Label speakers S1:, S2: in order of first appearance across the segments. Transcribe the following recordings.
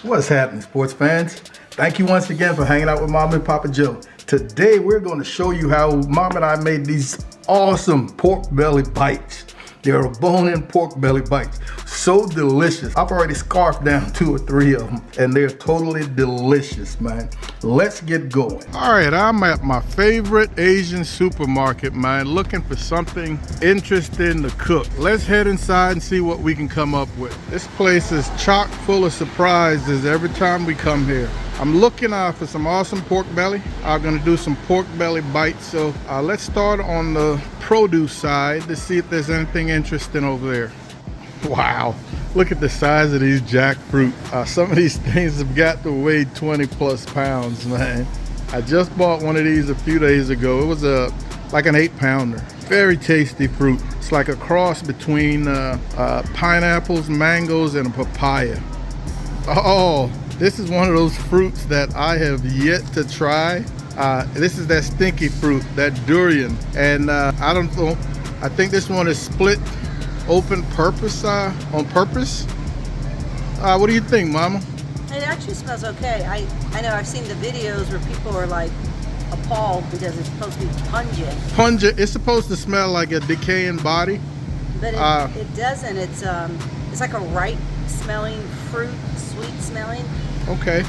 S1: What's happening, sports fans? Thank you once again for hanging out with Mom and Papa Joe. Today we're going to show you how Mom and I made these awesome pork belly bites. They're bone-in pork belly bites. So delicious. I've already scarfed down 2 or 3 of them and they're totally delicious, man. Let's get going. All right, I'm at my favorite Asian supermarket, man, looking for something interesting to cook. Let's head inside and see what we can come up with. This place is chock full of surprises every time we come here. I'm looking for some awesome pork belly. I'm gonna do some pork belly bites. So let's start on the produce side to see if there's anything interesting over there. Wow, look at the size of these jackfruit. Some of these things have got to weigh 20 plus pounds, man. I just bought one of these a few days ago. It was like an 8-pounder. Very tasty fruit. It's like a cross between pineapples, mangoes, and a papaya. Oh, this is one of those fruits that I have yet to try. This is that stinky fruit, that durian. And I don't know, I think this one is split open purpose, on purpose. What do you think, Mama?
S2: It actually smells okay. I know I've seen the videos where people are like appalled because it's supposed to be pungent.
S1: Pungent, it's supposed to smell like a decaying body.
S2: But it doesn't. It's like a ripe smelling fruit, sweet smelling.
S1: Okay,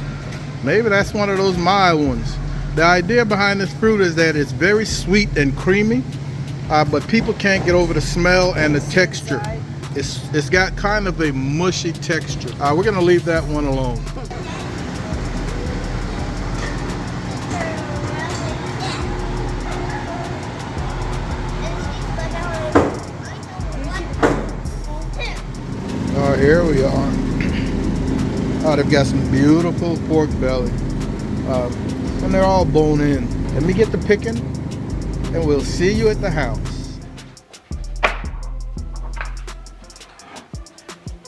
S1: maybe that's one of those mild ones. The idea behind this fruit is that it's very sweet and creamy, but people can't get over the smell and the texture. It's got kind of a mushy texture. We're gonna leave that one alone. Here we are. Oh, they've got some beautiful pork belly. And they're all bone in. Let me get the picking and we'll see you at the house.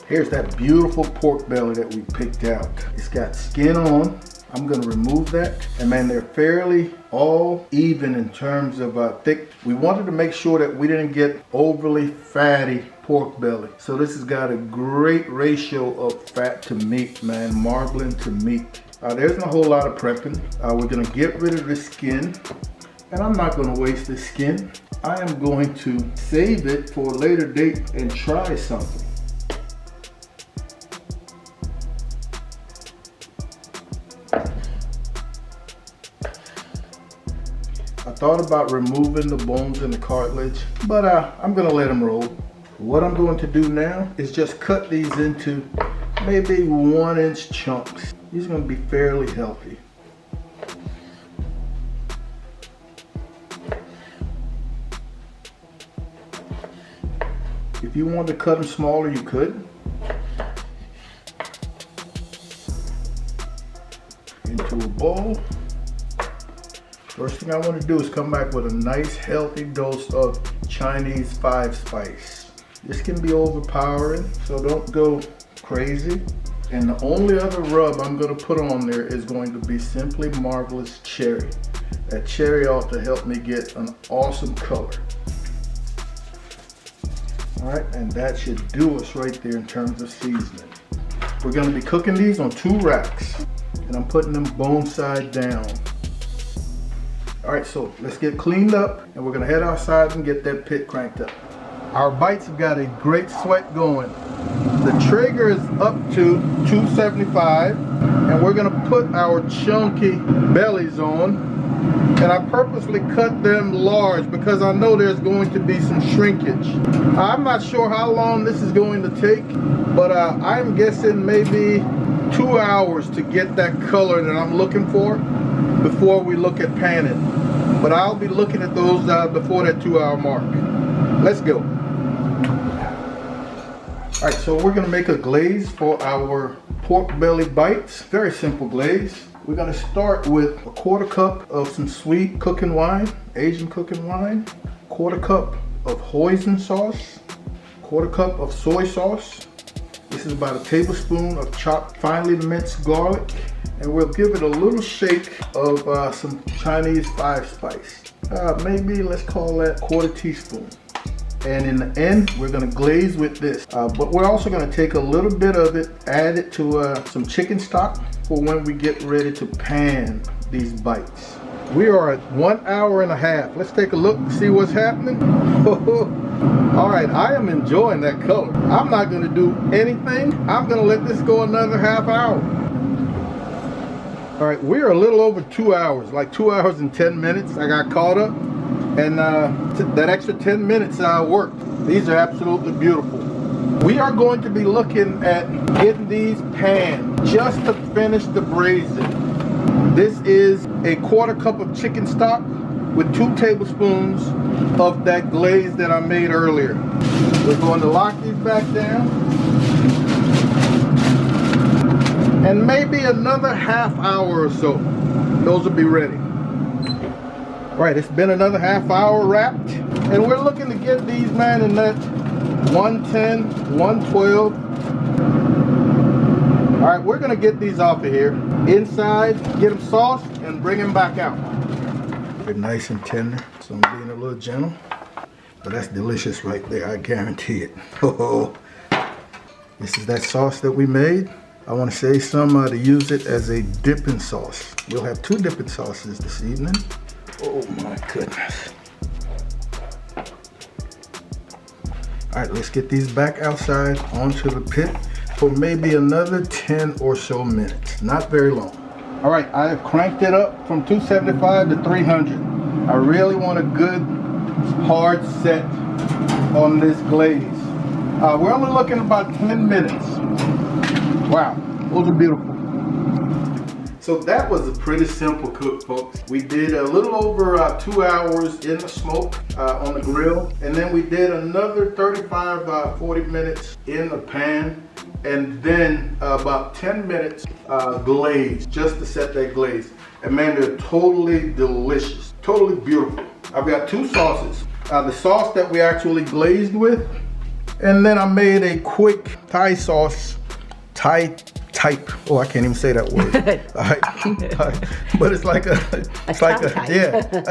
S1: Here's that beautiful pork belly that we picked out. It's got skin on. I'm gonna remove that. And man, they're fairly all even in terms of thick. We wanted to make sure that we didn't get overly fatty pork belly. So this has got a great ratio of fat to meat, man, marbling to meat. There's not a whole lot of prepping. We're gonna get rid of the skin. And I'm not gonna waste the skin. I am going to save it for a later date and try something. I thought about removing the bones and the cartilage, but I'm gonna let them roll. What I'm going to do now is just cut these into maybe 1-inch chunks. These are going to be fairly healthy. If you want to cut them smaller, you could. Into a bowl. First thing I want to do is come back with a nice healthy dose of Chinese 5-spice. This can be overpowering, so don't go crazy. And the only other rub I'm going to put on there is going to be Simply Marvelous Cherry. That cherry ought to help me get an awesome color. All right, and that should do us right there in terms of seasoning. We're going to be cooking these on 2 racks, and I'm putting them bone side down. All right, so let's get cleaned up, and we're going to head outside and get that pit cranked up. Our bites have got a great sweat going. The Traeger is up to 275, and we're gonna put our chunky bellies on. And I purposely cut them large because I know there's going to be some shrinkage. I'm not sure how long this is going to take, but I'm guessing maybe 2 hours to get that color that I'm looking for before we look at panning. But I'll be looking at those before that 2-hour mark. Let's go. All right, so we're gonna make a glaze for our pork belly bites. Very simple glaze. We're gonna start with a 1/4 cup of some sweet cooking wine, Asian cooking wine, 1/4 cup of hoisin sauce, 1/4 cup of soy sauce. This is about a tablespoon of chopped finely minced garlic, and we'll give it a little shake of some Chinese 5-spice. Maybe let's call that 1/4 teaspoon. And in the end, we're gonna glaze with this. But we're also gonna take a little bit of it, add it to some chicken stock for when we get ready to pan these bites. We are at 1 hour and a half. Let's take a look and see what's happening. All right, I am enjoying that color. I'm not gonna do anything. I'm gonna let this go another half hour. All right, we're a little over 2 hours, like 2 hours and 10 minutes. I got caught up, and that extra 10 minutes worked. These are absolutely beautiful. We are going to be looking at getting these panned just to finish the braising. This is a 1/4 cup of chicken stock with 2 tablespoons of that glaze that I made earlier. We're going to lock these back down. And maybe another half hour or so, those will be ready. All right, it's been another half hour wrapped, and we're looking to get these, man, in that 110, 112. All right, we're gonna get these off of here. Inside, get them sauced, and bring them back out. They're nice and tender, so I'm being a little gentle. But that's delicious right there, I guarantee it. Oh, this is that sauce that we made. I want to save some to use it as a dipping sauce. We'll have 2 dipping sauces this evening. Oh my goodness. All right, let's get these back outside onto the pit for maybe another 10 or so minutes. Not very long. All right, I have cranked it up from 275 to 300. I really want a good hard set on this glaze. We're only looking about 10 minutes. Wow, those are beautiful. So that was a pretty simple cook, folks. We did a little over 2 hours in the smoke on the grill, and then we did another 35, 40 minutes in the pan, and then about 10 minutes glaze, just to set that glaze. And man, they're totally delicious, totally beautiful. I've got 2 sauces. The sauce that we actually glazed with, and then I made a quick Thai sauce, Thai type. Oh, I can't even say that word. But it's like a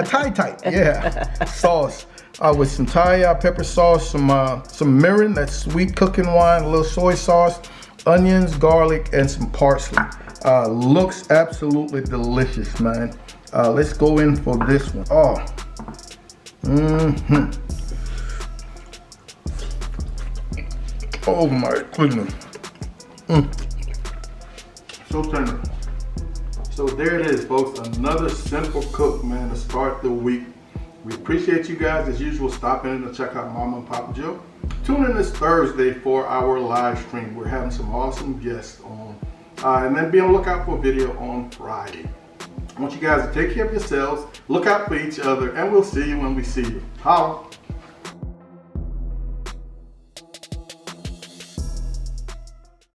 S1: Thai type, yeah, sauce with some Thai pepper sauce, some mirin, that's sweet cooking wine, a little soy sauce, onions, garlic, and some parsley. Looks absolutely delicious, man. Let's go in for this one. Oh, oh my goodness. So tender. So there it is, folks. Another simple cook, man, to start the week. We appreciate you guys, as usual, stopping in to check out Mama and Papa Joe. Tune in this Thursday for our live stream. We're having some awesome guests on. And then be on the lookout for a video on Friday. I want you guys to take care of yourselves, look out for each other, and we'll see you when we see you. Holla.